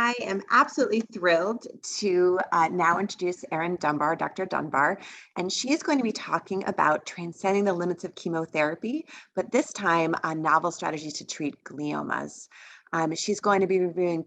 I am absolutely thrilled to now introduce Erin Dunbar, Dr. Dunbar, and she is going to be talking about transcending the limits of chemotherapy, but this time on novel strategies to treat gliomas. She's going to be reviewing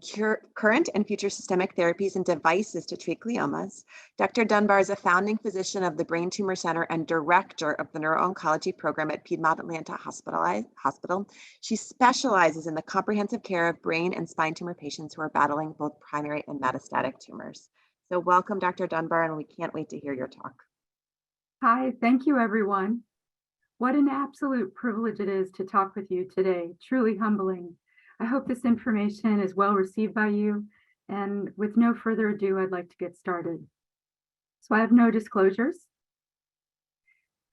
current and future systemic therapies and devices to treat gliomas. Dr. Dunbar is a founding physician of the Brain Tumor Center and director of the Neuro-Oncology program at Piedmont Atlanta Hospital. She specializes in the comprehensive care of brain and spine tumor patients who are battling both primary and metastatic tumors. So welcome, Dr. Dunbar, and we can't wait to hear your talk. Hi, thank you, everyone. What an absolute privilege it is to talk with you today, truly humbling. I hope this information is well received by you, and with no further ado, I'd like to get started. So I have no disclosures.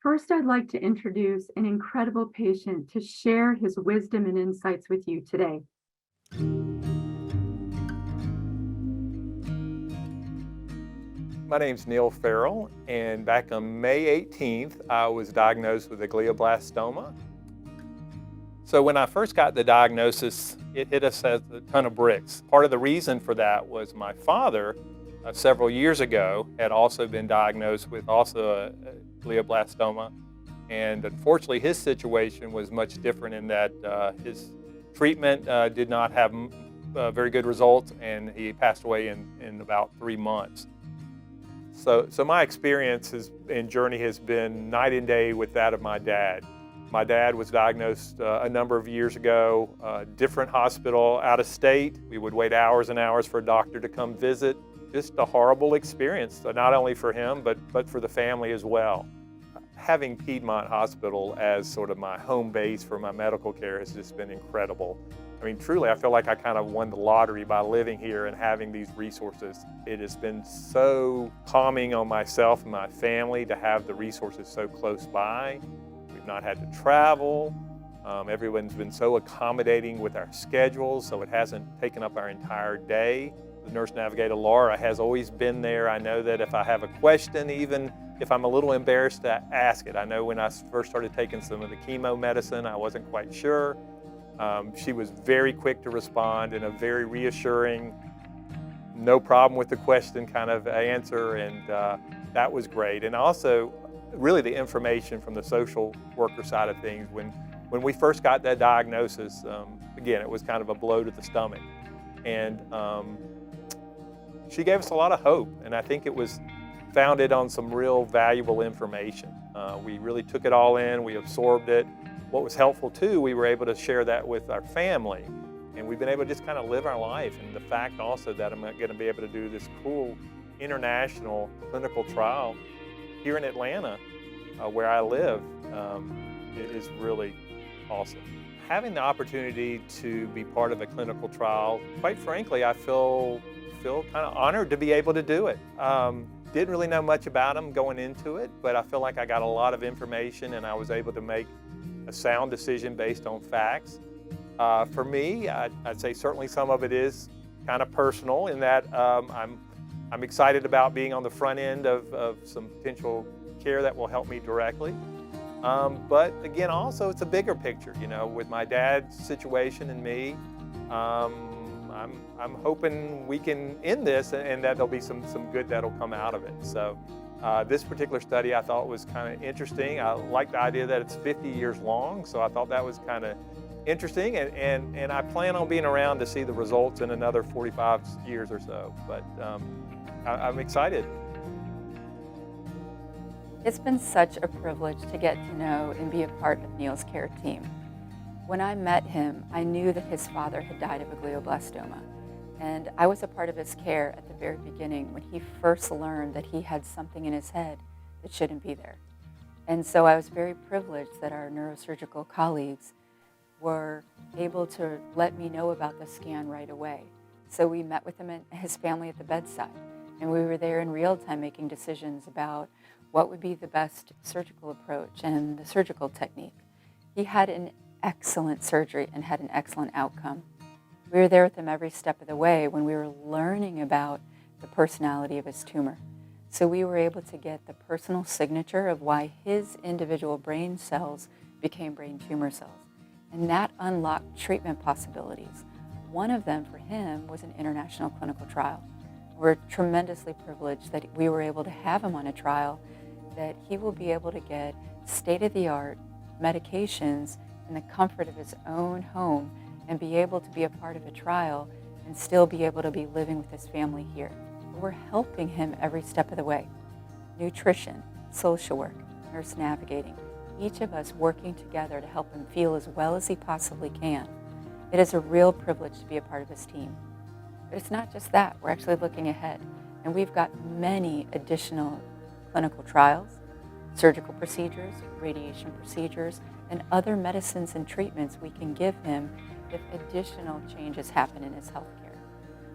First, I'd like to introduce an incredible patient to share his wisdom and insights with you today. My name's Neil Farrell, and back on May 18th, I was diagnosed with a glioblastoma. So when I first got the diagnosis, it hit us as a ton of bricks. Part of the reason for that was my father, several years ago, had also been diagnosed with also a glioblastoma. And unfortunately, his situation was much different in that his treatment did not have very good results, and he passed away in about 3 months. So my experience and journey has been night and day with that of my dad. My dad was diagnosed a number of years ago, different hospital, out of state. We would wait hours and hours for a doctor to come visit. Just a horrible experience, not only for him, but for the family as well. Having Piedmont Hospital as sort of my home base for my medical care has just been incredible. I mean, truly, I feel like I kind of won the lottery by living here and having these resources. It has been so calming on myself and my family to have the resources so close by. We've not had to travel. Everyone's been so accommodating with our schedules, so it hasn't taken up our entire day. The nurse navigator, Laura, has always been there. I know that if I have a question, even if I'm a little embarrassed to ask it. I know when I first started taking some of the chemo medicine, I wasn't quite sure. She was very quick to respond in a very reassuring, no problem with the question kind of answer, and that was great. And also, really the information from the social worker side of things. When we first got that diagnosis, again, it was kind of a blow to the stomach. And she gave us a lot of hope, and I think it was founded on some real valuable information. We really took it all in, we absorbed it. What was helpful too, we were able to share that with our family, and we've been able to just kind of live our life. And the fact also that I'm going to be able to do this cool international clinical trial here in Atlanta, where I live, is really awesome. Having the opportunity to be part of a clinical trial, quite frankly, I feel kind of honored to be able to do it. Didn't really know much about them going into it, but I feel like I got a lot of information and I was able to make a sound decision based on facts. For me, I'd say certainly some of it is kind of personal in that I'm excited about being on the front end of some potential care that will help me directly. But again, also it's a bigger picture, you know, with my dad's situation and me. I'm hoping we can end this and that there'll be some good that'll come out of it. So this particular study I thought was kind of interesting. I like the idea that it's 50 years long, so I thought that was kind of interesting, and I plan on being around to see the results in another 45 years or so, but I'm excited. It's been such a privilege to get to know and be a part of Neil's care team. When I met him, I knew that his father had died of a glioblastoma, and I was a part of his care at the very beginning when he first learned that he had something in his head that shouldn't be there. And so I was very privileged that our neurosurgical colleagues were able to let me know about the scan right away. So we met with him and his family at the bedside, and we were there in real time making decisions about what would be the best surgical approach and the surgical technique. He had an excellent surgery and had an excellent outcome. We were there with him every step of the way when we were learning about the personality of his tumor. So we were able to get the personal signature of why his individual brain cells became brain tumor cells. And that unlocked treatment possibilities One of them for him was an international clinical trial. We're tremendously privileged that we were able to have him on a trial that he will be able to get state-of-the-art medications in the comfort of his own home and be able to be a part of a trial and still be able to be living with his family here. We're helping him every step of the way. Nutrition, social work, nurse navigating, each of us working together to help him feel as well as he possibly can. It is a real privilege to be a part of this team. But it's not just that, we're actually looking ahead, and we've got many additional clinical trials, surgical procedures, radiation procedures, and other medicines and treatments we can give him if additional changes happen in his health care.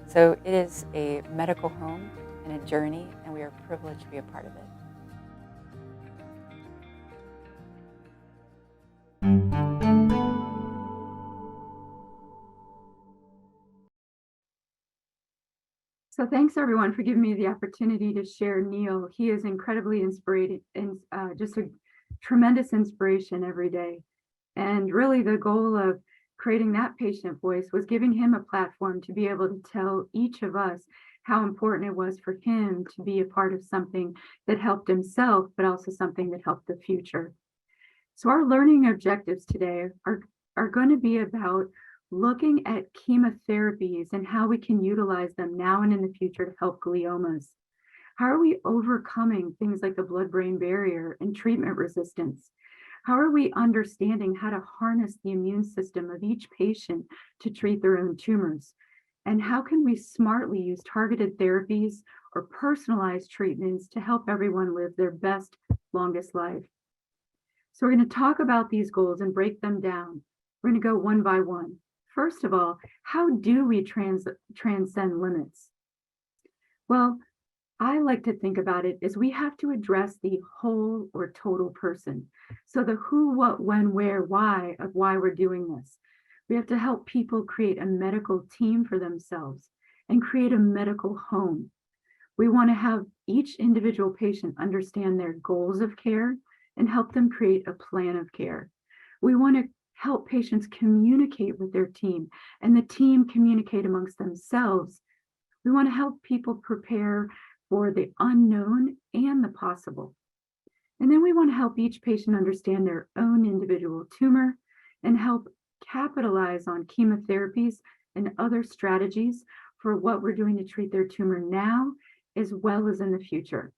So it is a medical home and a journey, and we are privileged to be a part of it. So thanks everyone for giving me the opportunity to share Neil. He is incredibly inspiring and just a tremendous inspiration every day. And really the goal of creating that patient voice was giving him a platform to be able to tell each of us how important it was for him to be a part of something that helped himself, but also something that helped the future. So our learning objectives today are going to be about looking at chemotherapies and how we can utilize them now and in the future to help gliomas. How are we overcoming things like the blood-brain barrier and treatment resistance? How are we understanding how to harness the immune system of each patient to treat their own tumors? And how can we smartly use targeted therapies or personalized treatments to help everyone live their best, longest life? So we're going to talk about these goals and break them down. We're going to go one by one. First of all, how do we transcend limits? Well, I like to think about it as we have to address the whole or total person. So the who, what, when, where, why of why we're doing this. We have to help people create a medical team for themselves and create a medical home. We want to have each individual patient understand their goals of care and help them create a plan of care. We want to help patients communicate with their team and the team communicate amongst themselves. We want to help people prepare for the unknown and the possible. And then we want to help each patient understand their own individual tumor and help capitalize on chemotherapies and other strategies for what we're doing to treat their tumor now as well as in the future.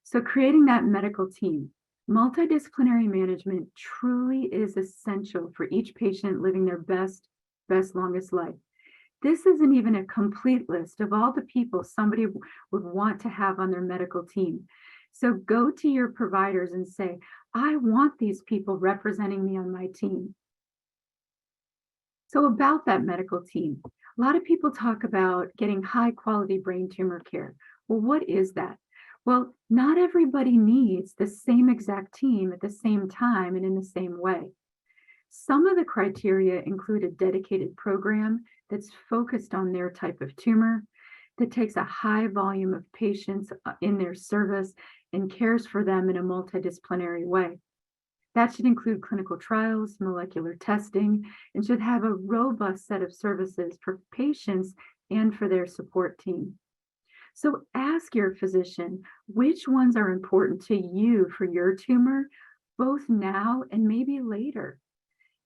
So creating that medical team. Multidisciplinary management truly is essential for each patient living their best, longest life. This isn't even a complete list of all the people somebody would want to have on their medical team. So go to your providers and say, I want these people representing me on my team. So about that medical team, a lot of people talk about getting high quality brain tumor care. Well, what is that? Well, not everybody needs the same exact team at the same time and in the same way. Some of the criteria include a dedicated program that's focused on their type of tumor, that takes a high volume of patients in their service and cares for them in a multidisciplinary way. That should include clinical trials, molecular testing, and should have a robust set of services for patients and for their support team. So ask your physician which ones are important to you for your tumor, both now and maybe later.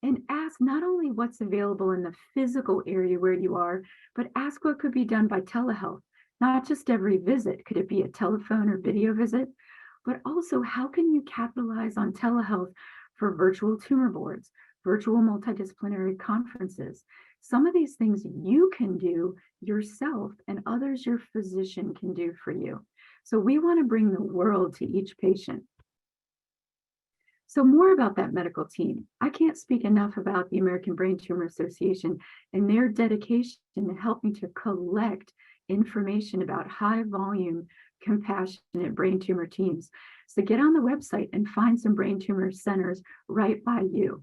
And ask not only what's available in the physical area where you are, but ask what could be done by telehealth. Not just every visit, could it be a telephone or video visit, but also how can you capitalize on telehealth for virtual tumor boards, virtual multidisciplinary conferences. Some of these things you can do yourself and others your physician can do for you. So we want to bring the world to each patient. So more about that medical team. I can't speak enough about the American Brain Tumor Association and their dedication to helping to collect information about high volume, compassionate brain tumor teams. So get on the website and find some brain tumor centers right by you.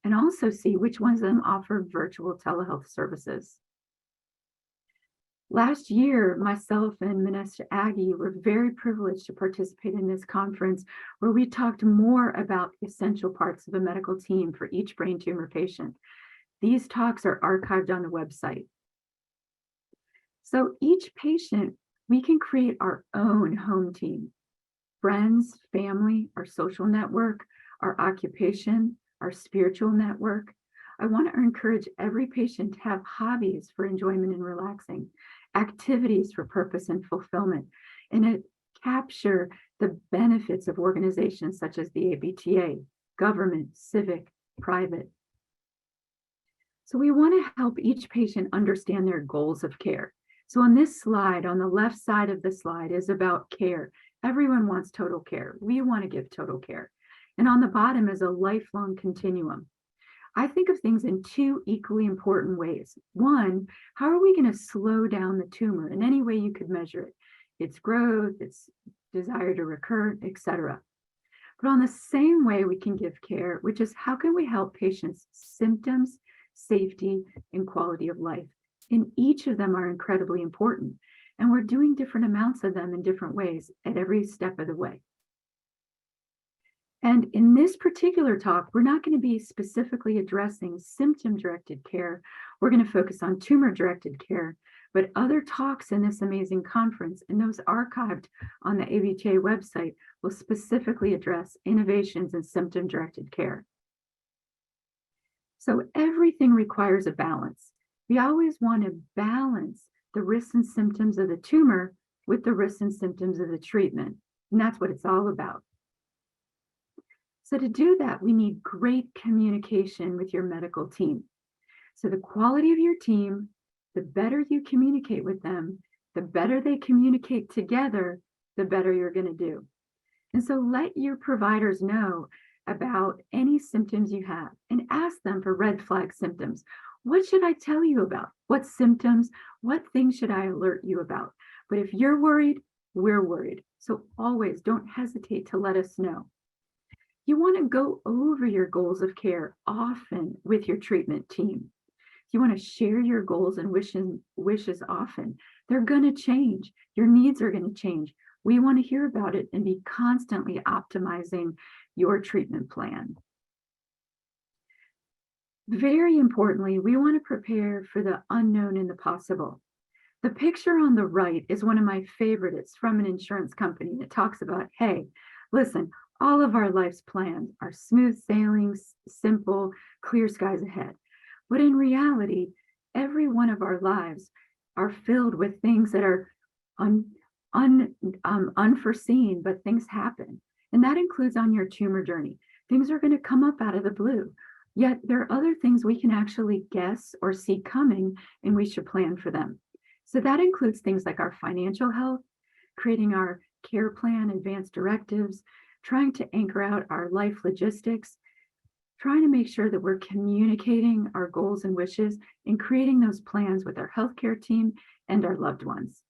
And also see which ones of them offer virtual telehealth services. Last year, myself and Minister Aggie were very privileged to participate in this conference where we talked more about the essential parts of a medical team for each brain tumor patient. These talks are archived on the website. So each patient, we can create our own home team. Friends, family, our social network, our occupation, our spiritual network. I want to encourage every patient to have hobbies for enjoyment and relaxing, activities for purpose and fulfillment, and to capture the benefits of organizations such as the ABTA, government, civic, private. So we want to help each patient understand their goals of care. So on this slide, on the left side of the slide is about care. Everyone wants total care. We want to give total care. And on the bottom is a lifelong continuum. I think of things in two equally important ways. One, how are we going to slow down the tumor in any way you could measure it? Its growth, its desire to recur, etc. But on the same way we can give care, which is how can we help patients' symptoms, safety, and quality of life? And each of them are incredibly important. And we're doing different amounts of them in different ways at every step of the way. And in this particular talk, we're not going to be specifically addressing symptom-directed care. We're going to focus on tumor-directed care. But other talks in this amazing conference, and those archived on the ABTA website, will specifically address innovations in symptom-directed care. So everything requires a balance. We always want to balance the risks and symptoms of the tumor with the risks and symptoms of the treatment. And that's what it's all about. So to do that, we need great communication with your medical team. So the quality of your team, the better you communicate with them, the better they communicate together, the better you're going to do. And so let your providers know about any symptoms you have and ask them for red flag symptoms. What should I tell you about? What symptoms? What things should I alert you about? But if you're worried, we're worried. So always don't hesitate to let us know. You want to go over your goals of care often with your treatment team. You want to share your goals and wishes often. They're going to change. Your needs are going to change. We want to hear about it and be constantly optimizing your treatment plan. Very importantly, we want to prepare for the unknown and the possible. The picture on the right is one of my favorites. It's from an insurance company that talks about, hey, listen, all of our life's plans are smooth sailing, simple, clear skies ahead. But in reality, every one of our lives are filled with things that are unforeseen, but things happen. And that includes on your tumor journey. Things are going to come up out of the blue. Yet there are other things we can actually guess or see coming, and we should plan for them. So that includes things like our financial health, creating our care plan, advanced directives, trying to anchor out our life logistics, trying to make sure that we're communicating our goals and wishes and creating those plans with our healthcare team and our loved ones.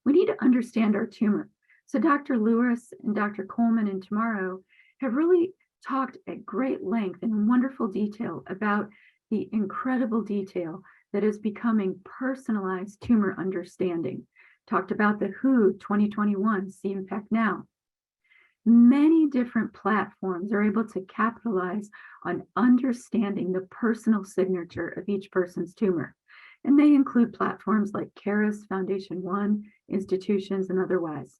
We need to understand our tumor. So Dr. Lewis and Dr. Coleman and Tomorrow have really talked at great length and in wonderful detail about the incredible detail that is becoming personalized tumor understanding. Talked about the WHO 2021 See Impact Now. Many different platforms are able to capitalize on understanding the personal signature of each person's tumor. And they include platforms like Caris, Foundation One, institutions, and otherwise.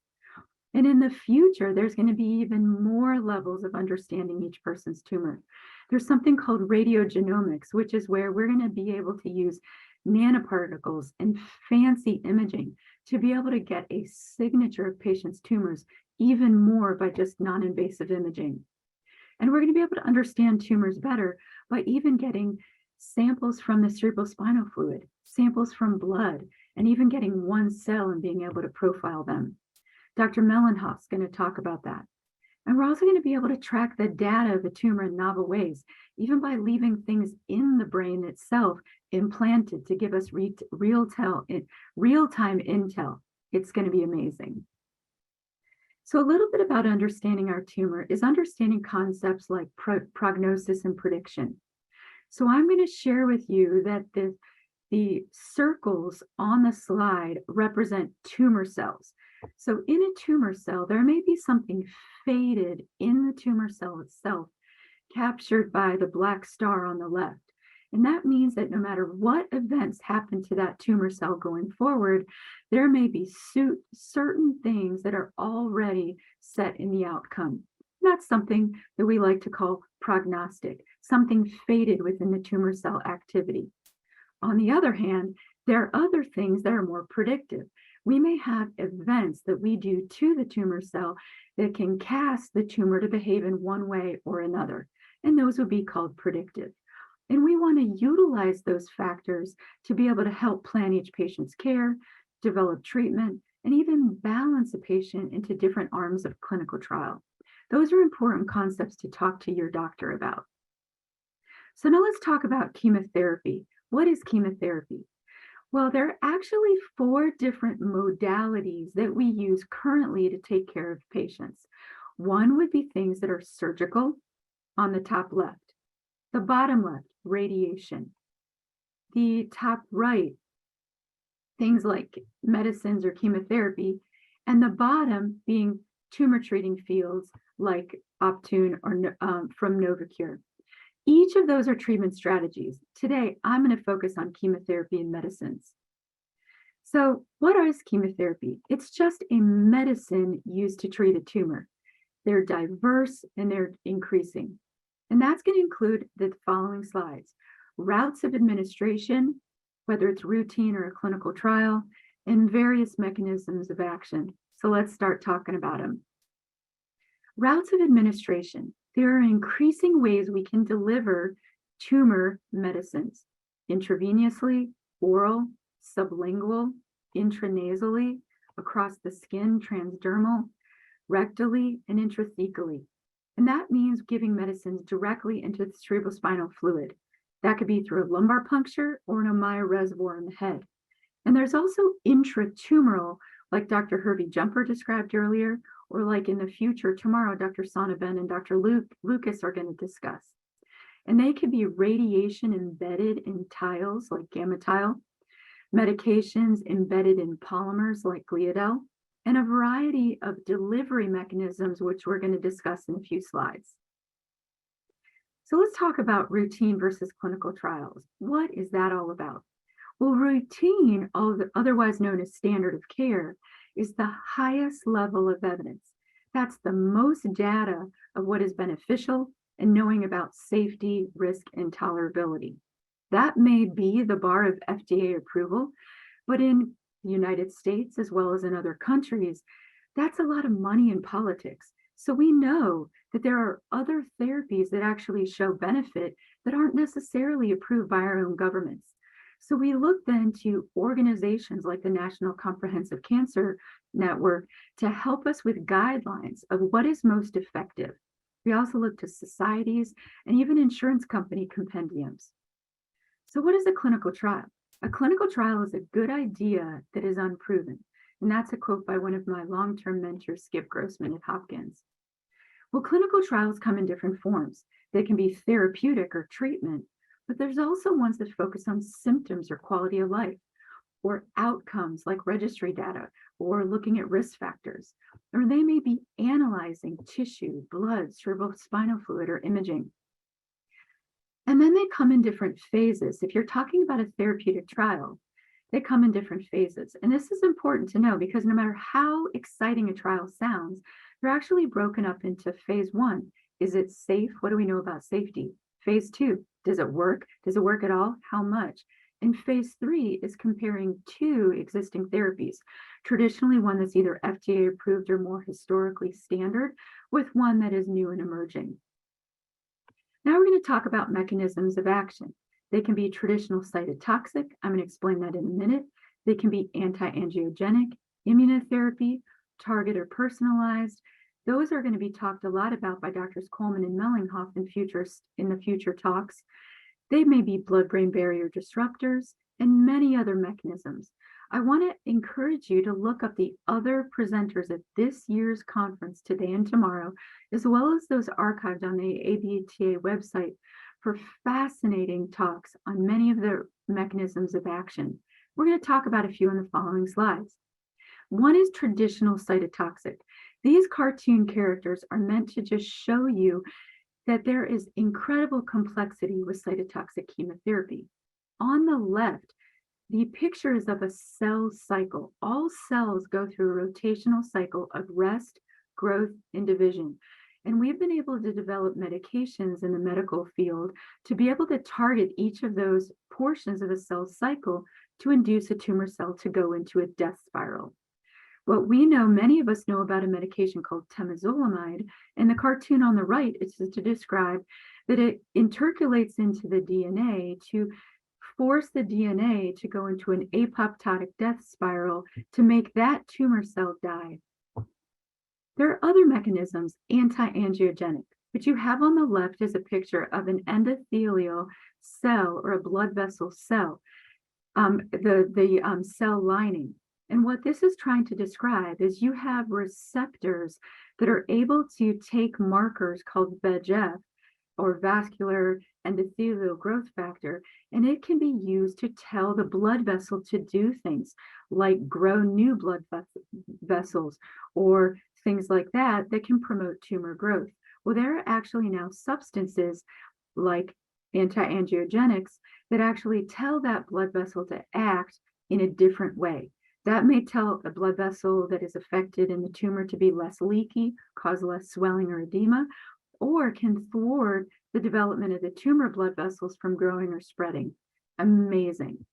And in the future, there's going to be even more levels of understanding each person's tumor. There's something called radiogenomics, which is where we're going to be able to use nanoparticles and fancy imaging to be able to get a signature of patients' tumors even more by just non-invasive imaging. And we're going to be able to understand tumors better by even getting samples from the cerebrospinal fluid, samples from blood, and even getting one cell and being able to profile them. Dr. Mellenhoff's going to talk about that. And we're also going to be able to track the data of the tumor in novel ways, even by leaving things in the brain itself implanted to give us real-time intel. It's going to be amazing. So a little bit about understanding our tumor is understanding concepts like prognosis and prediction. So I'm going to share with you that the circles on the slide represent tumor cells. So in a tumor cell, there may be something faded in the tumor cell itself captured by the black star on the left. And that means that no matter what events happen to that tumor cell going forward, there may be certain things that are already set in the outcome. That's something that we like to call prognostic, something fated within the tumor cell activity. On the other hand, there are other things that are more predictive. We may have events that we do to the tumor cell that can cast the tumor to behave in one way or another, and those would be called predictive. And we want to utilize those factors to be able to help plan each patient's care, develop treatment, and even balance a patient into different arms of clinical trial. Those are important concepts to talk to your doctor about. So now let's talk about chemotherapy. What is chemotherapy? Well, there are actually 4 different modalities that we use currently to take care of patients. One would be things that are surgical on the top left. The bottom left, radiation. The top right, things like medicines or chemotherapy. And the bottom being tumor treating fields like Optune or from Novocure. Each of those are treatment strategies. Today, I'm going to focus on chemotherapy and medicines. So what is chemotherapy? It's just a medicine used to treat a tumor. They're diverse and they're increasing. And that's going to include the following slides: routes of administration, whether it's routine or a clinical trial, and various mechanisms of action. So let's start talking about them. Routes of administration. There are increasing ways we can deliver tumor medicines: intravenously, oral, sublingual, intranasally, across the skin, transdermal, rectally, and intrathecally. And that means giving medicines directly into the cerebrospinal fluid. That could be through a lumbar puncture or an Ommaya reservoir in the head. And there's also intratumoral, like Dr. Hervey Jumper described earlier, or like in the future, tomorrow, Dr. Sonnabend and Dr. Lucas are going to discuss. And they could be radiation embedded in tiles like gamma tile, medications embedded in polymers like gliadel, and a variety of delivery mechanisms, which we're going to discuss in a few slides. So let's talk about routine versus clinical trials. What is that all about? Well, routine, otherwise known as standard of care, is the highest level of evidence. That's the most data of what is beneficial and knowing about safety, risk, and tolerability. That may be the bar of FDA approval, but in the United States, as well as in other countries, that's a lot of money in politics. So we know that there are other therapies that actually show benefit that aren't necessarily approved by our own governments. So we look then to organizations like the National Comprehensive Cancer Network to help us with guidelines of what is most effective. We also look to societies and even insurance company compendiums. So what is a clinical trial? A clinical trial is a good idea that is unproven. And that's a quote by one of my long-term mentors, Skip Grossman at Hopkins. Well, clinical trials come in different forms. They can be therapeutic or treatment, but there's also ones that focus on symptoms or quality of life, or outcomes like registry data, or looking at risk factors, or they may be analyzing tissue, blood, cerebrospinal fluid, or imaging. And then they come in different phases. If you're talking about a therapeutic trial, they come in different phases. And this is important to know because no matter how exciting a trial sounds, they're actually broken up into phase 1. Is it safe? What do we know about safety? Phase 2, does it work? Does it work at all? How much? And phase 3 is comparing 2 existing therapies, traditionally one that's either FDA approved or more historically standard, with one that is new and emerging. Now we're going to talk about mechanisms of action. They can be traditional cytotoxic. I'm going to explain that in a minute. They can be anti-angiogenic, immunotherapy, target or personalized. Those are going to be talked a lot about by Drs. Coleman and Mellinghoff in the future talks. They may be blood-brain barrier disruptors and many other mechanisms. I want to encourage you to look up the other presenters at this year's conference today and tomorrow, as well as those archived on the ABTA website for fascinating talks on many of the mechanisms of action. We're going to talk about a few in the following slides. One is traditional cytotoxic. These cartoon characters are meant to just show you that there is incredible complexity with cytotoxic chemotherapy. On the left, the picture is of a cell cycle. All cells go through a rotational cycle of rest, growth, and division. And we've been able to develop medications in the medical field to be able to target each of those portions of a cell cycle to induce a tumor cell to go into a death spiral. What we know, many of us know about a medication called temozolomide, and the cartoon on the right is to describe that it intercalates into the DNA to force the DNA to go into an apoptotic death spiral to make that tumor cell die. There are other mechanisms, anti-angiogenic. What you have on the left is a picture of an endothelial cell or a blood vessel cell, the cell lining. And what this is trying to describe is you have receptors that are able to take markers called VEGF, or vascular endothelial growth factor, and it can be used to tell the blood vessel to do things like grow new blood vessels or things like that can promote tumor growth. Well, there are actually now substances like anti-angiogenics that actually tell that blood vessel to act in a different way. That may tell a blood vessel that is affected in the tumor to be less leaky, cause less swelling or edema, or can thwart the development of the tumor blood vessels from growing or spreading. Amazing.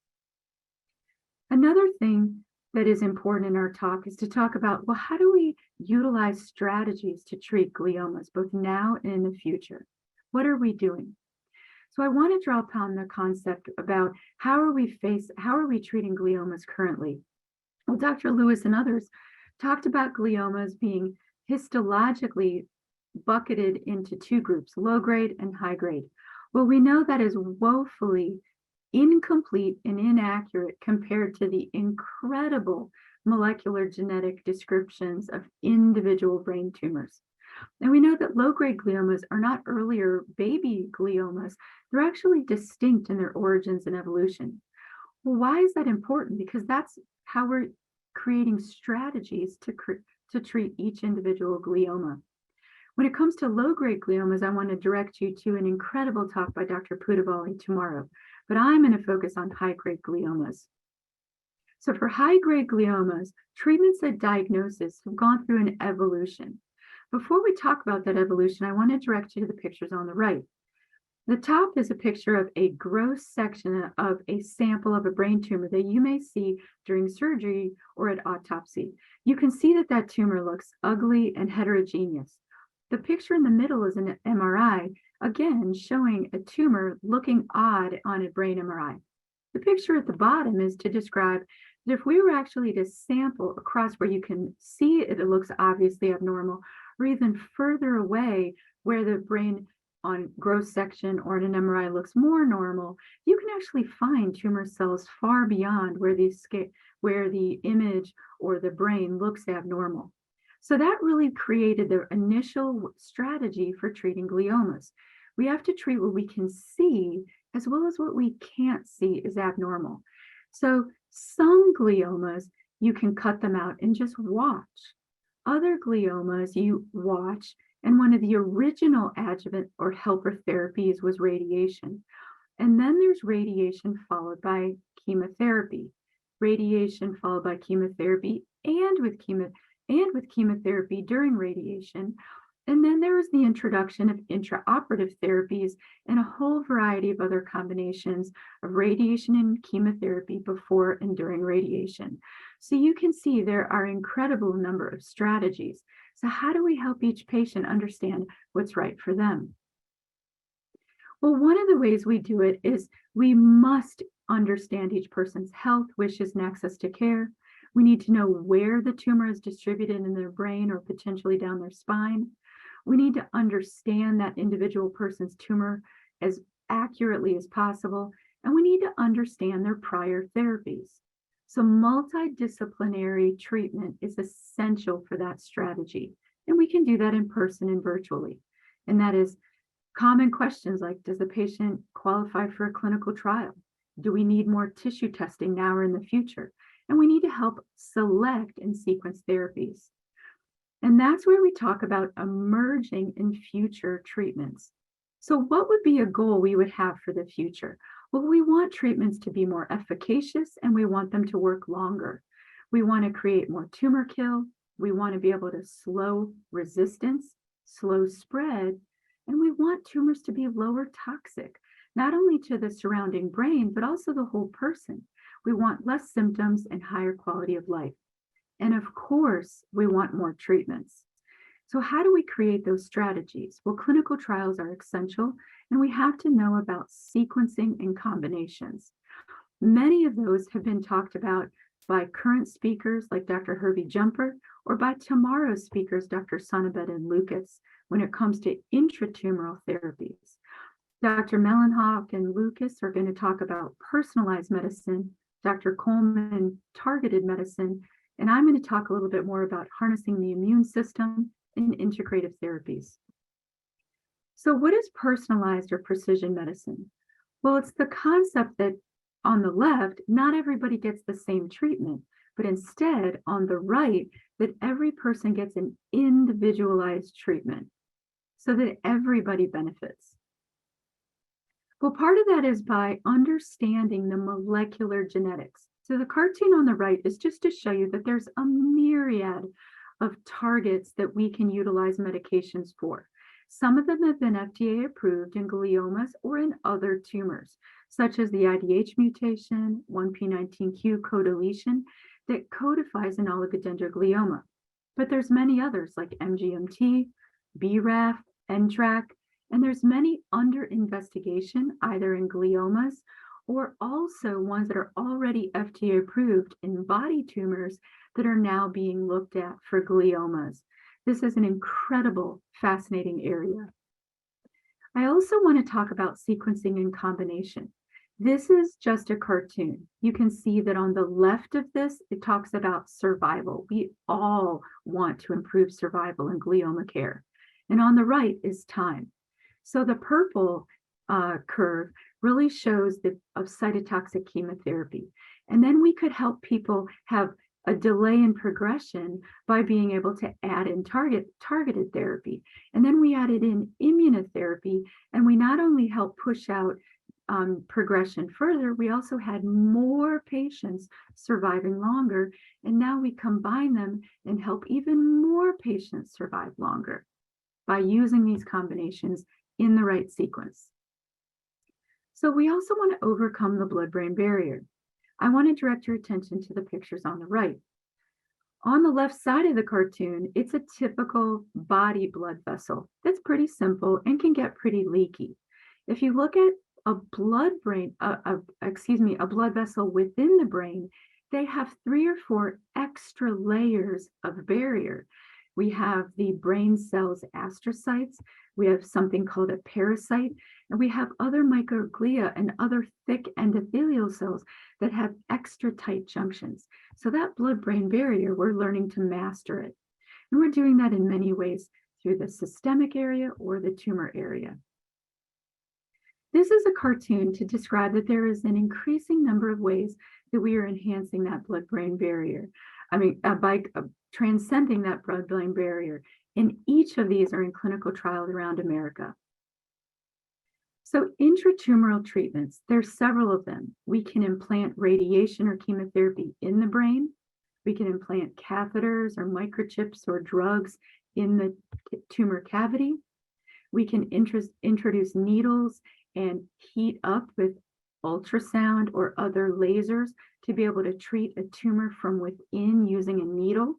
Another thing that is important in our talk is to talk about, well, how do we utilize strategies to treat gliomas, both now and in the future? What are we doing? So I want to draw upon the concept about how are we treating gliomas currently? Well, Dr. Lewis and others talked about gliomas being histologically bucketed into two groups, low grade and high grade. Well, we know that is woefully incomplete and inaccurate compared to the incredible molecular genetic descriptions of individual brain tumors. And we know that low-grade gliomas are not earlier baby gliomas. They're actually distinct in their origins and evolution. Well, why is that important? Because that's how we're creating strategies to treat each individual glioma. When it comes to low-grade gliomas, I want to direct you to an incredible talk by Dr. Pudavalli tomorrow, but I'm going to focus on high-grade gliomas. So for high-grade gliomas, treatments and diagnosis have gone through an evolution. Before we talk about that evolution, I want to direct you to the pictures on the right. The top is a picture of a gross section of a sample of a brain tumor that you may see during surgery or at autopsy. You can see that that tumor looks ugly and heterogeneous. The picture in the middle is an MRI, again showing a tumor looking odd on a brain MRI. The picture at the bottom is to describe that if we were actually to sample across where you can see it looks obviously abnormal, or even further away where the brain on gross section or in an MRI looks more normal, you can actually find tumor cells far beyond where the image or the brain looks abnormal. So that really created the initial strategy for treating gliomas. We have to treat what we can see as well as what we can't see is abnormal. So some gliomas, you can cut them out and just watch. Other gliomas you watch, and one of the original adjuvant or helper therapies was radiation. And then there's radiation followed by chemotherapy. Radiation followed by chemotherapy and with chemotherapy during radiation. And then there was the introduction of intraoperative therapies and a whole variety of other combinations of radiation and chemotherapy before and during radiation. So you can see there are an incredible number of strategies. So how do we help each patient understand what's right for them? Well, one of the ways we do it is we must understand each person's health, wishes, and access to care. We need to know where the tumor is distributed in their brain or potentially down their spine. We need to understand that individual person's tumor as accurately as possible, and we need to understand their prior therapies. So multidisciplinary treatment is essential for that strategy, and we can do that in person and virtually. And that is common questions like, does the patient qualify for a clinical trial? Do we need more tissue testing now or in the future? And we need to help select and sequence therapies. And that's where we talk about emerging in future treatments. So what would be a goal we would have for the future? Well, we want treatments to be more efficacious and we want them to work longer. We want to create more tumor kill. We want to be able to slow resistance, slow spread, and we want tumors to be lower toxic, not only to the surrounding brain, but also the whole person. We want less symptoms and higher quality of life. And of course, we want more treatments. So how do we create those strategies? Well, clinical trials are essential, and we have to know about sequencing and combinations. Many of those have been talked about by current speakers like Dr. Herbie Jumper, or by tomorrow's speakers, Dr. Sonnabeth and Lucas, when it comes to intratumoral therapies. Dr. Mellenhoff and Lucas are going to talk about personalized medicine, Dr. Coleman, targeted medicine, and I'm going to talk a little bit more about harnessing the immune system and integrative therapies. So what is personalized or precision medicine? Well, it's the concept that on the left, not everybody gets the same treatment, but instead on the right, that every person gets an individualized treatment so that everybody benefits. Well, part of that is by understanding the molecular genetics. So the cartoon on the right is just to show you that there's a myriad of targets that we can utilize medications for. Some of them have been FDA approved in gliomas or in other tumors, such as the IDH mutation, 1p19q codeletion that codifies an oligodendroglioma. But there's many others like MGMT, BRAF, NTRK, and there's many under investigation, either in gliomas or also ones that are already FDA approved in body tumors that are now being looked at for gliomas. This is an incredible, fascinating area. I also want to talk about sequencing and combination. This is just a cartoon. You can see that on the left of this, it talks about survival. We all want to improve survival in glioma care. And on the right is time. So the purple curve really shows the of cytotoxic chemotherapy. And then we could help people have a delay in progression by being able to add in targeted therapy. And then we added in immunotherapy, and we not only help push out progression further, we also had more patients surviving longer. And now we combine them and help even more patients survive longer by using these combinations in the right sequence. So we also want to overcome the blood-brain barrier. I want to direct your attention to the pictures on the right. On the left side of the cartoon, it's a typical body blood vessel that's pretty simple and can get pretty leaky. If you look at a blood vessel within the brain, they have 3 or 4 extra layers of barrier. We have the brain cells astrocytes, we have something called a pericyte, and we have other microglia and other thick endothelial cells that have extra tight junctions. So that blood-brain barrier, we're learning to master it. And we're doing that in many ways through the systemic area or the tumor area. This is a cartoon to describe that there is an increasing number of ways that we are enhancing that blood-brain barrier. By transcending that blood-brain barrier. And each of these are in clinical trials around America. So intratumoral treatments, there's several of them. We can implant radiation or chemotherapy in the brain. We can implant catheters or microchips or drugs in the tumor cavity. We can introduce needles and heat up with ultrasound or other lasers to be able to treat a tumor from within using a needle.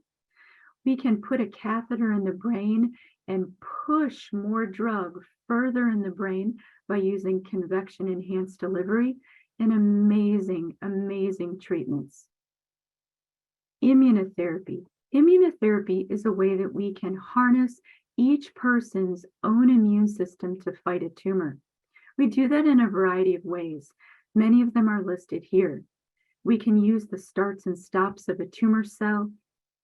We can put a catheter in the brain and push more drug further in the brain by using convection enhanced delivery, and amazing, amazing treatments. Immunotherapy. Immunotherapy is a way that we can harness each person's own immune system to fight a tumor. We do that in a variety of ways. Many of them are listed here. We can use the starts and stops of a tumor cell.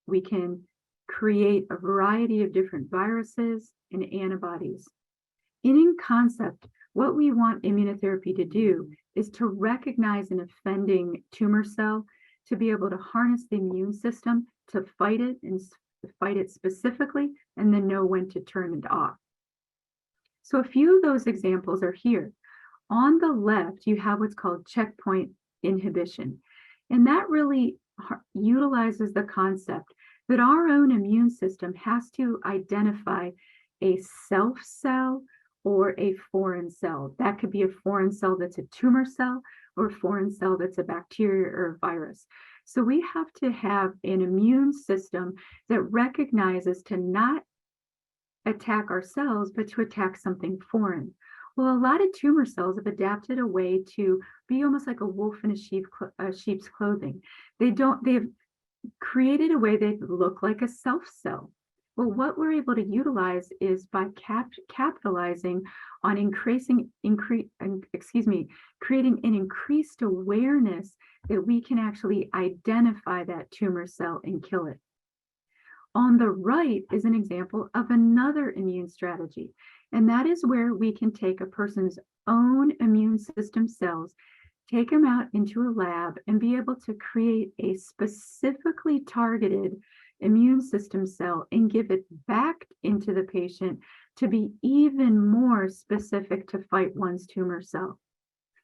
We can create a variety of different viruses and antibodies. In concept, what we want immunotherapy to do is to recognize an offending tumor cell, to be able to harness the immune system to fight it and fight it specifically, and then know when to turn it off. So a few of those examples are here. On the left, you have what's called checkpoint inhibition. And that really utilizes the concept that our own immune system has to identify a self cell or a foreign cell. That could be a foreign cell that's a tumor cell or a foreign cell that's a bacteria or a virus. So we have to have an immune system that recognizes to not attack our cells, but to attack something foreign. Well, a lot of tumor cells have adapted a way to be almost like a wolf in a sheep's clothing. They've created a way they look like a self cell. Well, what we're able to utilize is by capitalizing on creating an increased awareness that we can actually identify that tumor cell and kill it. On the right is an example of another immune strategy, and that is where we can take a person's own immune system cells, take them out into a lab, and be able to create a specifically targeted immune system cell and give it back into the patient to be even more specific to fight one's tumor cell.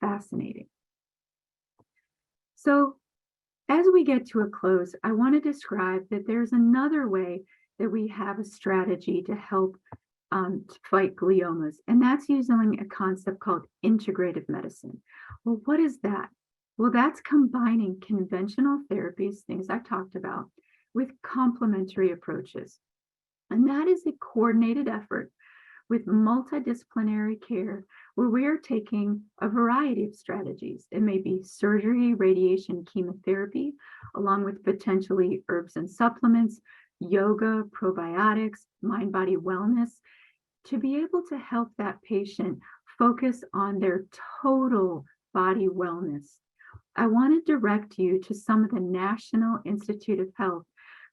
Fascinating. So as we get to a close, I want to describe that there's another way that we have a strategy to help to fight gliomas, and that's using a concept called integrative medicine. Well, what is that? Well, that's combining conventional therapies, things I talked about, with complementary approaches. And that is a coordinated effort with multidisciplinary care where we are taking a variety of strategies. It may be surgery, radiation, chemotherapy, along with potentially herbs and supplements, yoga, probiotics, mind-body wellness, to be able to help that patient focus on their total body wellness. I want to direct you to some of the National Institute of Health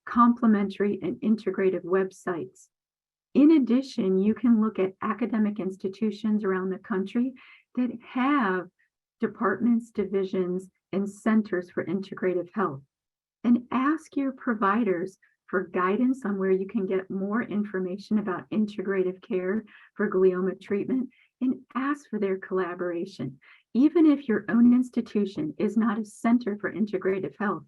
complementary and integrative websites. In addition, you can look at academic institutions around the country that have departments, divisions, and centers for integrative health. And ask your providers for guidance on where you can get more information about integrative care for glioma treatment, and ask for their collaboration. Even if your own institution is not a center for integrative health,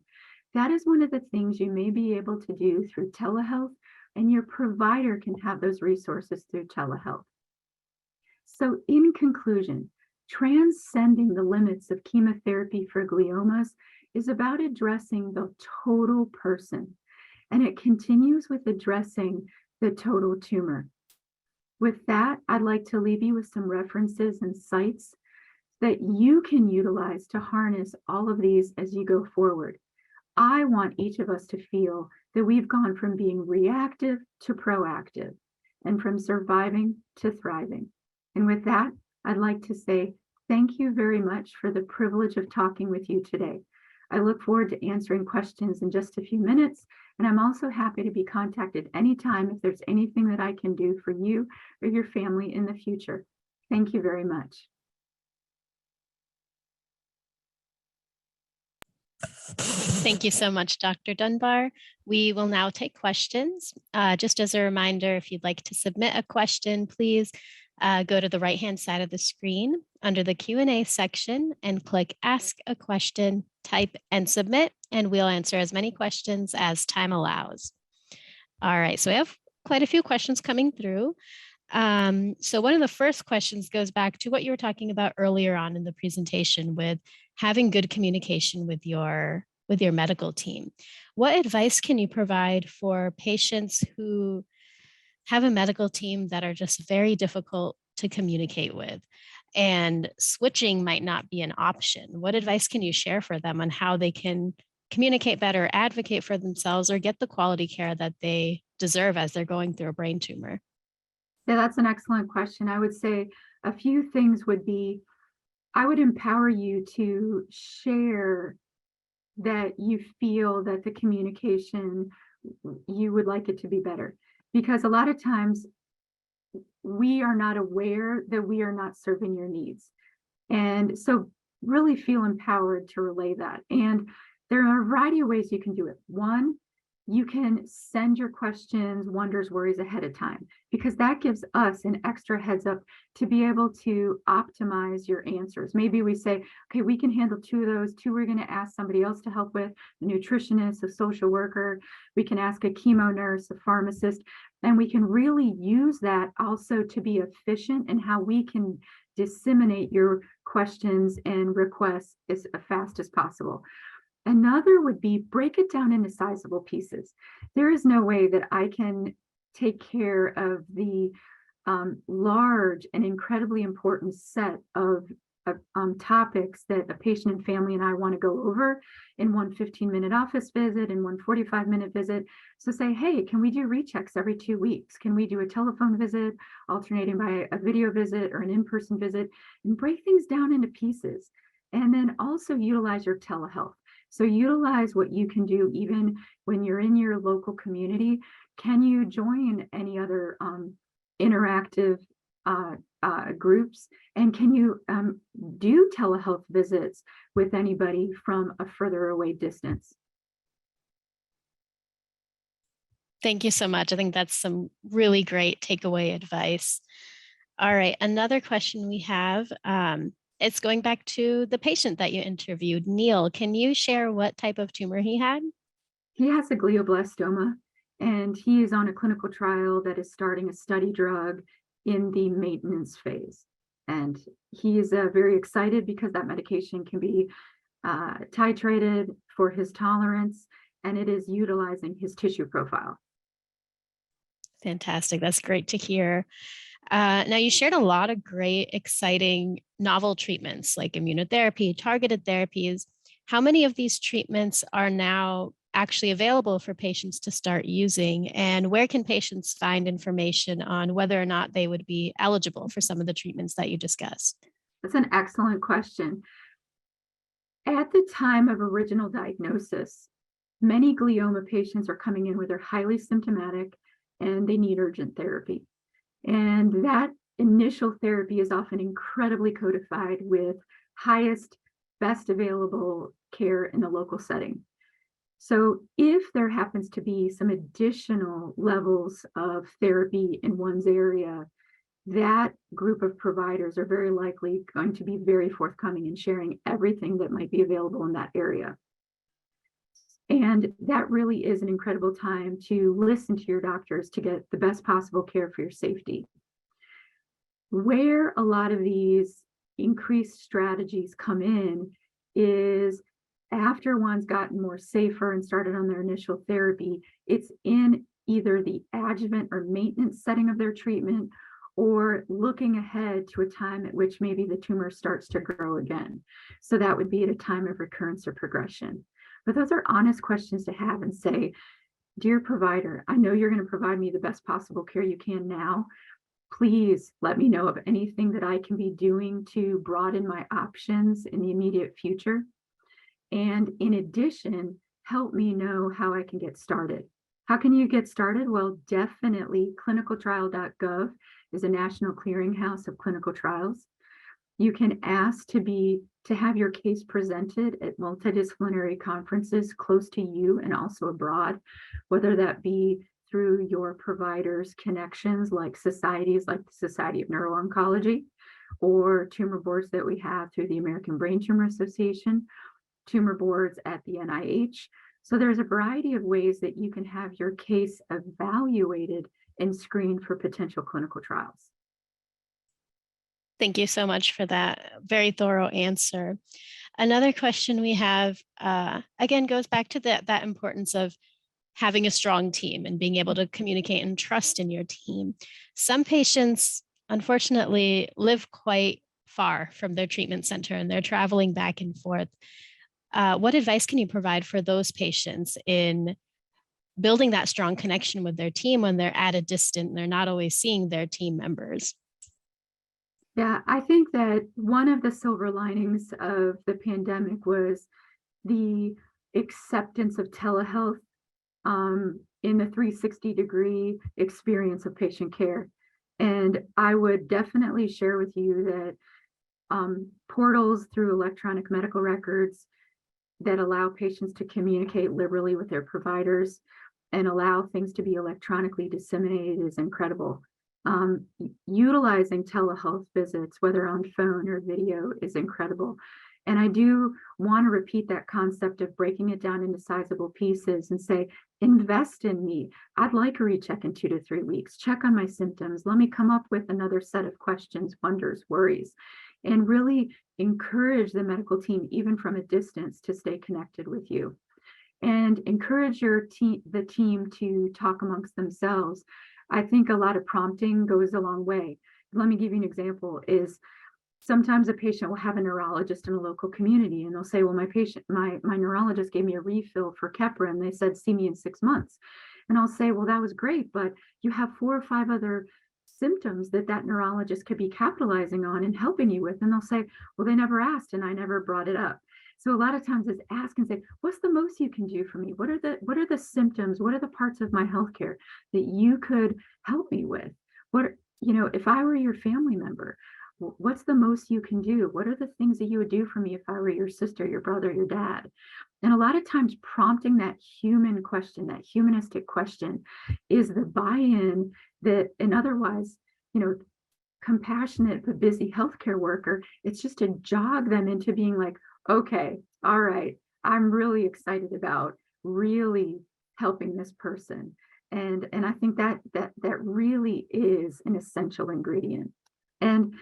that is one of the things you may be able to do through telehealth, and your provider can have those resources through telehealth. So in conclusion, transcending the limits of chemotherapy for gliomas is about addressing the total person, and it continues with addressing the total tumor. With that, I'd like to leave you with some references and sites that you can utilize to harness all of these as you go forward. I want each of us to feel that we've gone from being reactive to proactive, and from surviving to thriving. And with that, I'd like to say thank you very much for the privilege of talking with you today. I look forward to answering questions in just a few minutes, and I'm also happy to be contacted anytime if there's anything that I can do for you or your family in the future. Thank you very much. Thank you so much, Dr. Dunbar. We will now take questions. Just as a reminder, if you'd like to submit a question, please go to the right-hand side of the screen under the Q&A section and click Ask a Question, type and submit, and we'll answer as many questions as time allows. All right, so we have quite a few questions coming through. So one of the first questions goes back to what you were talking about earlier on in the presentation with having good communication with your medical team. What advice can you provide for patients who have a medical team that are just very difficult to communicate with, and switching might not be an option? What advice can you share for them on how they can communicate better, advocate for themselves, or get the quality care that they deserve as they're going through a brain tumor? Yeah, that's an excellent question. I would say a few things would be, I would empower you to share that you feel that the communication, you would like it to be better. Because a lot of times we are not aware that we are not serving your needs. And so really feel empowered to relay that. And there are a variety of ways you can do it. One, you can send your questions, wonders, worries ahead of time, because that gives us an extra heads up to be able to optimize your answers. Maybe we say, okay, we can handle 2 of those, 2 we're going to ask somebody else to help with, a nutritionist, a social worker, we can ask a chemo nurse, a pharmacist, and we can really use that also to be efficient in how we can disseminate your questions and requests as fast as possible. Another would be break it down into sizable pieces. There is no way that I can take care of the large and incredibly important set of topics that a patient and family and I want to go over in one 15-minute office visit and one 45-minute visit. So say, hey, can we do rechecks every 2 weeks? Can we do a telephone visit alternating by a video visit or an in-person visit, and break things down into pieces? And then also utilize your telehealth. So utilize what you can do even when you're in your local community. Can you join any other interactive groups? And can you do telehealth visits with anybody from a further away distance? Thank you so much. I think that's some really great takeaway advice. All right, another question we have. It's going back to the patient that you interviewed, Neil. Can you share what type of tumor he had? He has a glioblastoma, and he is on a clinical trial that is starting a study drug in the maintenance phase. And he is very excited because that medication can be titrated for his tolerance, and it is utilizing his tissue profile. Fantastic. That's great to hear. Now, you shared a lot of great, exciting, novel treatments like immunotherapy, targeted therapies. How many of these treatments are now actually available for patients to start using? And where can patients find information on whether or not they would be eligible for some of the treatments that you discussed? That's an excellent question. At the time of original diagnosis, many glioma patients are coming in where they're highly symptomatic and they need urgent therapy. And that initial therapy is often incredibly codified with highest, best available care in the local setting. So if there happens to be some additional levels of therapy in one's area, that group of providers are very likely going to be very forthcoming in sharing everything that might be available in that area. And that really is an incredible time to listen to your doctors to get the best possible care for your safety. Where a lot of these increased strategies come in is after one's gotten more safer and started on their initial therapy, it's in either the adjuvant or maintenance setting of their treatment, or looking ahead to a time at which maybe the tumor starts to grow again. So that would be at a time of recurrence or progression. But those are honest questions to have and say, dear provider, I know you're going to provide me the best possible care you can now. Please let me know of anything that I can be doing to broaden my options in the immediate future. And in addition, help me know how I can get started. How can you get started? Well, definitely clinicaltrial.gov is a national clearinghouse of clinical trials. You can ask to have your case presented at multidisciplinary conferences close to you and also abroad, whether that be through your providers' connections like societies like the Society of Neuro-Oncology, or tumor boards that we have through the American Brain Tumor Association, tumor boards at the NIH. So there's a variety of ways that you can have your case evaluated and screened for potential clinical trials. Thank you so much for that very thorough answer. Another question we have, again, goes back to that importance of having a strong team and being able to communicate and trust in your team. Some patients, unfortunately, live quite far from their treatment center and they're traveling back and forth. What advice can you provide for those patients in building that strong connection with their team when they're at a distance and they're not always seeing their team members? Yeah, I think that one of the silver linings of the pandemic was the acceptance of telehealth in the 360-degree experience of patient care. And I would definitely share with you that portals through electronic medical records that allow patients to communicate liberally with their providers and allow things to be electronically disseminated is incredible. Utilizing telehealth visits, whether on phone or video, is incredible. And I do want to repeat that concept of breaking it down into sizable pieces and say, invest in me. I'd like a recheck in 2 to 3 weeks. Check on my symptoms. Let me come up with another set of questions, wonders, worries, and really encourage the medical team, even from a distance, to stay connected with you. And encourage the team to talk amongst themselves. I think a lot of prompting goes a long way. Let me give you an example. Is sometimes a patient will have a neurologist in a local community, and they'll say, well, my neurologist gave me a refill for Keppra, and they said, see me in 6 months. And I'll say, well, that was great, but you have 4 or 5 other symptoms that neurologist could be capitalizing on and helping you with. And they'll say, well, they never asked and I never brought it up. So a lot of times it's ask and say, what's the most you can do for me? What are the symptoms? What are the parts of my healthcare that you could help me with? If I were your family member, what's the most you can do? What are the things that you would do for me if I were your sister, your brother, your dad? And a lot of times prompting that human question, that humanistic question, is the buy-in that an otherwise, compassionate but busy healthcare worker, it's just to jog them into being like, okay, all right, I'm really excited about really helping this person. And I think that really is an essential ingredient. And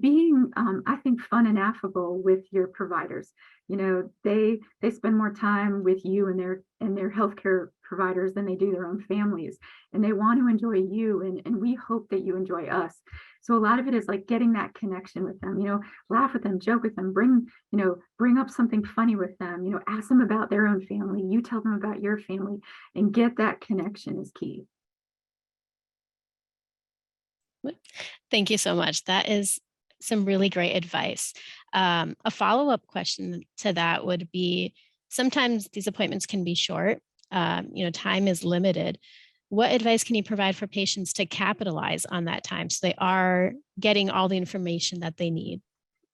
being, I think, fun and affable with your providers. They spend more time with you and their healthcare providers than they do their own families, and they want to enjoy you, and we hope that you enjoy us. So a lot of it is like getting that connection with them. Laugh with them, joke with them, bring up something funny with them. Ask them about their own family. You tell them about your family, and get that connection is key. Thank you so much. That is some really great advice. A follow-up question to that would be, sometimes these appointments can be short. Time is limited. What advice can you provide for patients to capitalize on that time so they are getting all the information that they need?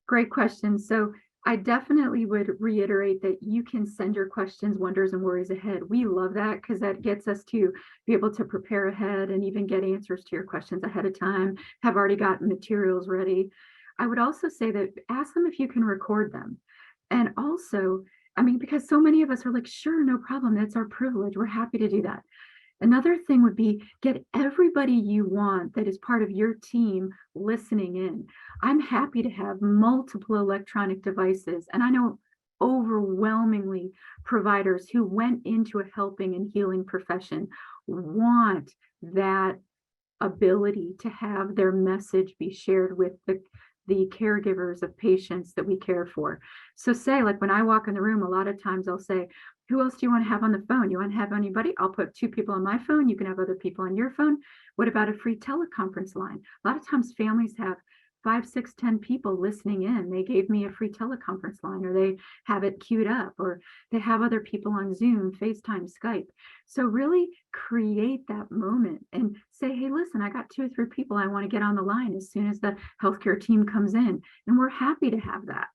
Great question. So I definitely would reiterate that you can send your questions, wonders, and worries ahead. We love that because that gets us to be able to prepare ahead and even get answers to your questions ahead of time, have already got materials ready. I would also say that ask them if you can record them. And also, because so many of us are like, sure, no problem. That's our privilege. We're happy to do that. Another thing would be get everybody you want that is part of your team listening in. I'm happy to have multiple electronic devices, and I know overwhelmingly providers who went into a helping and healing profession want that ability to have their message be shared with the caregivers of patients that we care for. So say, like when I walk in the room, a lot of times I'll say, who else do you want to have on the phone? You want to have anybody? I'll put 2 people on my phone. You can have other people on your phone. What about a free teleconference line? A lot of times families have 5, 6, 10 people listening in. They gave me a free teleconference line, or they have it queued up, or they have other people on Zoom, FaceTime, Skype. So really create that moment and say, hey, listen, I got 2 or 3 people I want to get on the line as soon as the healthcare team comes in. And we're happy to have that.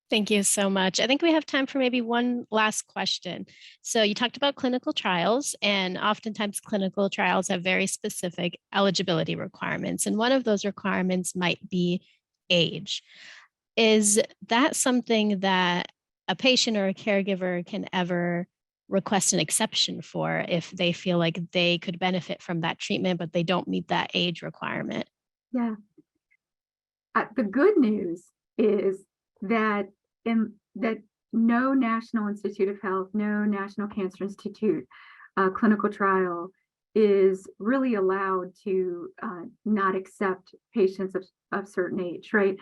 Thank you so much. I think we have time for maybe one last question. So you talked about clinical trials, and oftentimes clinical trials have very specific eligibility requirements. And one of those requirements might be age. Is that something that a patient or a caregiver can ever request an exception for if they feel like they could benefit from that treatment, but they don't meet that age requirement? Yeah. The good news is that no National Institute of Health, no National Cancer Institute clinical trial is really allowed to not accept patients of certain age, right?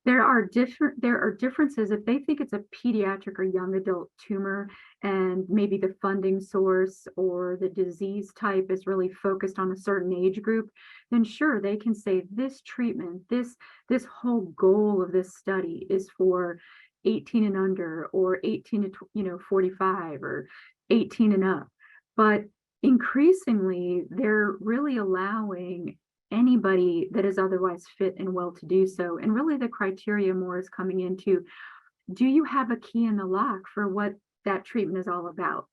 There are differences if they think it's a pediatric or young adult tumor, and maybe the funding source or the disease type is really focused on a certain age group, then sure, they can say this treatment, this whole goal of this study is for 18 and under, or 18 to 45, or 18 and up. But increasingly, they're really allowing anybody that is otherwise fit and well to do so. And really the criteria more is coming into, do you have a key in the lock for what that treatment is all about?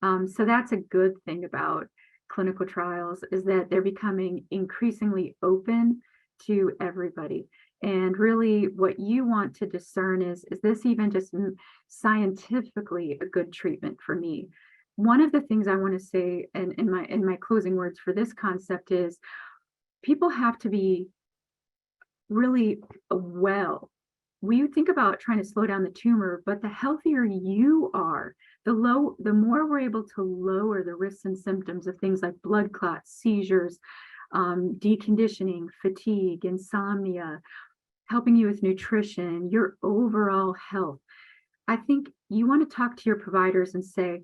So that's a good thing about clinical trials, is that they're becoming increasingly open to everybody. And really what you want to discern is this even just scientifically a good treatment for me? One of the things I want to say, and in my closing words for this concept, is people have to be really well. We think about trying to slow down the tumor, but the healthier you are, the more we're able to lower the risks and symptoms of things like blood clots, seizures, deconditioning, fatigue, insomnia, helping you with nutrition, your overall health. I think you want to talk to your providers and say,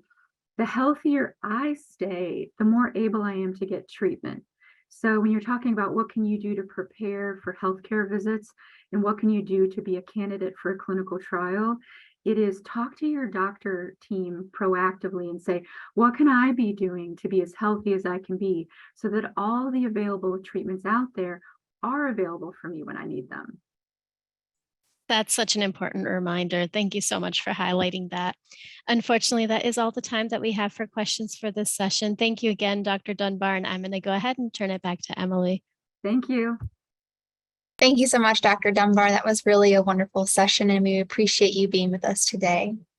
the healthier I stay, the more able I am to get treatment. So when you're talking about what can you do to prepare for healthcare visits and what can you do to be a candidate for a clinical trial, it is talk to your doctor team proactively and say, what can I be doing to be as healthy as I can be, so that all the available treatments out there are available for me when I need them. That's such an important reminder. Thank you so much for highlighting that. Unfortunately, that is all the time that we have for questions for this session. Thank you again, Dr. Dunbar, and I'm going to go ahead and turn it back to Emily. Thank you. Thank you so much, Dr. Dunbar. That was really a wonderful session, and we appreciate you being with us today.